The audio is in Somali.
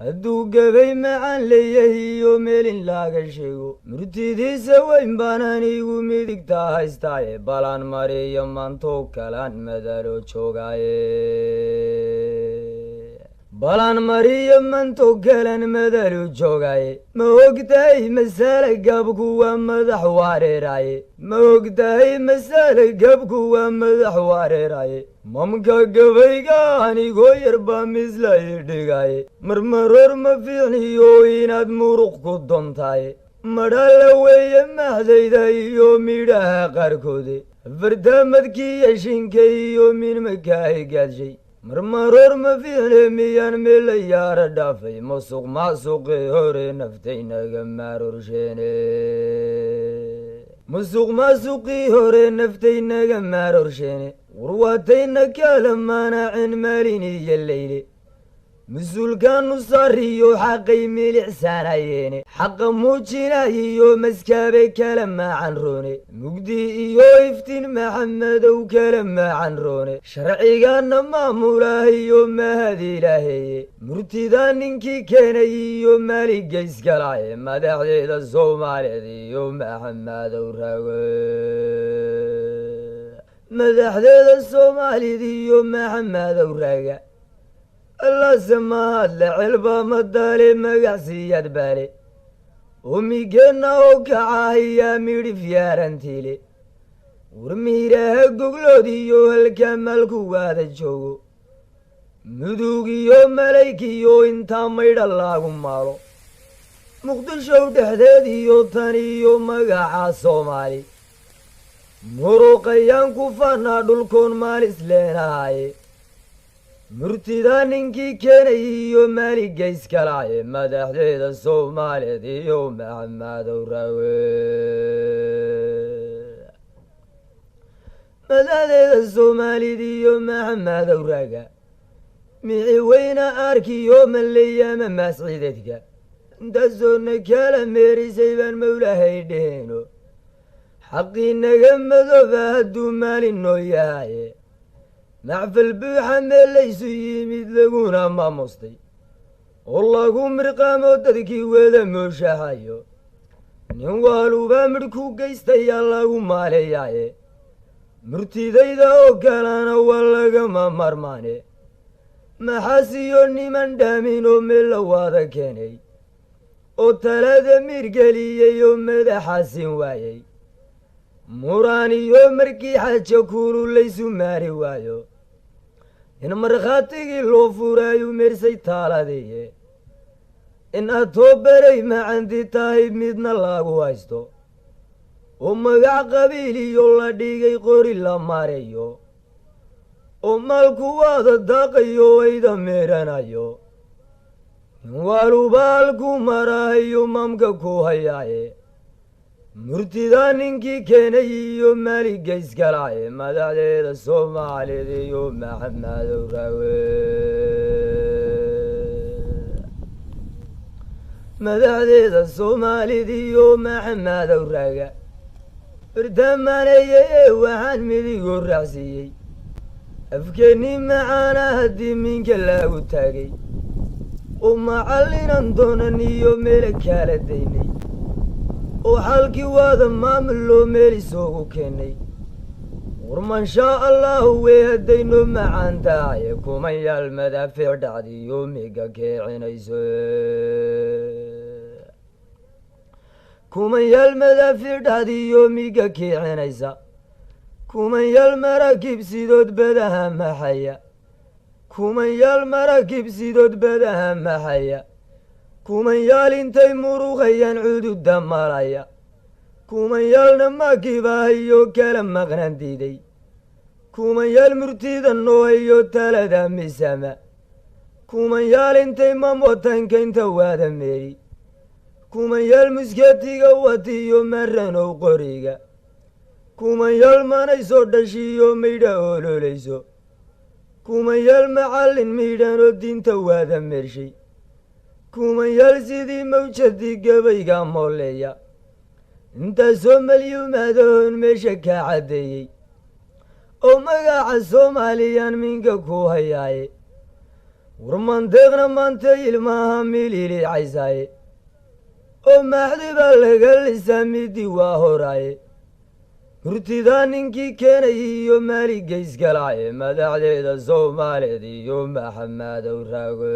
hadduu gabay macaan leeyahiyo meelin laaga sheego murtidiisa weyn baan anigu midigta haystaaye balaan mariyo maantoo kalaan madalo joogaaye balaan mariyo maantoo kalaan madalo joogaaye ma ogtahay masale gabku waa madax wareeraaye ma ogtahay masale gabku waa madax wareeraaye mamka gabayga anigoo yarbaa misla idhigaaye marmaroor ma fiicniyo inaad muruq ku dontaaye madhala weeye maxdayda iyo midhaha qaarkoode fardamadkiiyo shinka iyo minmakaahi gaadshay marmaroor ma fiicne miyaan meela yaara dhaafay musuq maasuqii hore naftaynaga maarorsheene musuq maasuqii hore naftaynaga maarorsheene warwaatayna kala maanacin maalin iyo leyle mas-uulkaanu saariyo xaqay milicsanayeene xaqa muujinayiyo maskaabe kala maacan roone mugdi iyo iftiin maxamedow kala maacan roone sharcigaana maamulahiyo mahad ilaaheeye murtidaa ninkii keenay iyo maaligayskalaye madaxdeeda soomaaliyeed iyo maxamedow raago madaxdeeda soomaaliyed iyo maxamedow raaga allase mahadle celba madaale magacsiiyaad baale umigeenna oo kacahayaa midhif yaarantiile warmiiraha goglood iyo halka maalku waada joogo mudug iyo malaykiyo intaa maydha laagu maalo muqdishow dhexdeed iyo tan iyo magaca soomaali muruqayaan ku fanaa dhulkoon maalis leenahaye murtidaa ninkii keenay iyo maaligayskalaye madaxdeeda soomaaliyeed iyo maxamedow raawe madaxdeeda soomaaliyed iyo maxamedow raaga mici weyna arkiyo maleeyama maascideedka intaasoona kala meerisay baan mawlahay dheheeno xaqii naga madooba hadduu maalin noo yahaye macfal buuxa meelaysu yimid laguna maamustay oo lagu mirqaamo dadkii wada mooshahayo nin waalubaa midh ku geystayaa lagu maaleeyaaye murtidayda oo kalana waa lagama marmaane maxaasiyo niman dhaamin oo meella waada keenay oo talada miirgeliyey oo madaxaasin waayey muraan iyo markii xaja kululaysu maari waayo in markhaatigii loo furaayu meersay taaladeeye in atoobaray macanti tahay midna lagu haysto oo magac qabiiliyo la dhigay qori la maarayo oo maalku waada daaqayo ayda meeranayo in waalubaalku marahayo maamka ku hayaaye murtidaa ninkii keenay iyo maaligayskalaye madaxdeeda soomaaliyeed iyo maxamedow raawe madaxdeeda soomaaliyed iyo maxamedow raaga bardamaaneye ee waxaan midigu raacsiiyey afkeennii macaana haddii minka laagu taagay oo macallinan doonan iyo meela kaala daynay oo xalkii waada maamul loo meel isoogu keenay war manshaa allahu wey haddayno macaan tahaye kuman yaal madaafiic dhacdiyo miga keecinayso kuman yaal madaafiic dhacdiyo miga kiicinaysa kuman yaal maraakiib sidood badaha maxaya kuman yaal maraakiib sidood badaha maxaya kuman yaal intay muruqayaan cududa malaya kuman yaalna makibahayo kala maqnaan diiday kuman yaal murtida noohayo talada misama kuman yaal intay mamwatanka inta waada meeri kuman yaal musketiga watiyo maranow qoriga kuman yaal manaysoo dhashiyo maydha ololayso kuman yaal macallin miidhanoo diinta waada meershay kuman yaal sidii mawjadii gabayga mooleeya intaasoo malyuumaadahoon meesha kaa caddeeyey oo magaca soomaaliyaan minka ku hayaaye warmandeeqna maanta ilmaha milili caysaaye oo maxdiba laga lisaa midii waa horaaye hurtidaa ninkii keenay iyo maaligayskalaye madaxdeeda soomaaliyeed iyo maxamedow raago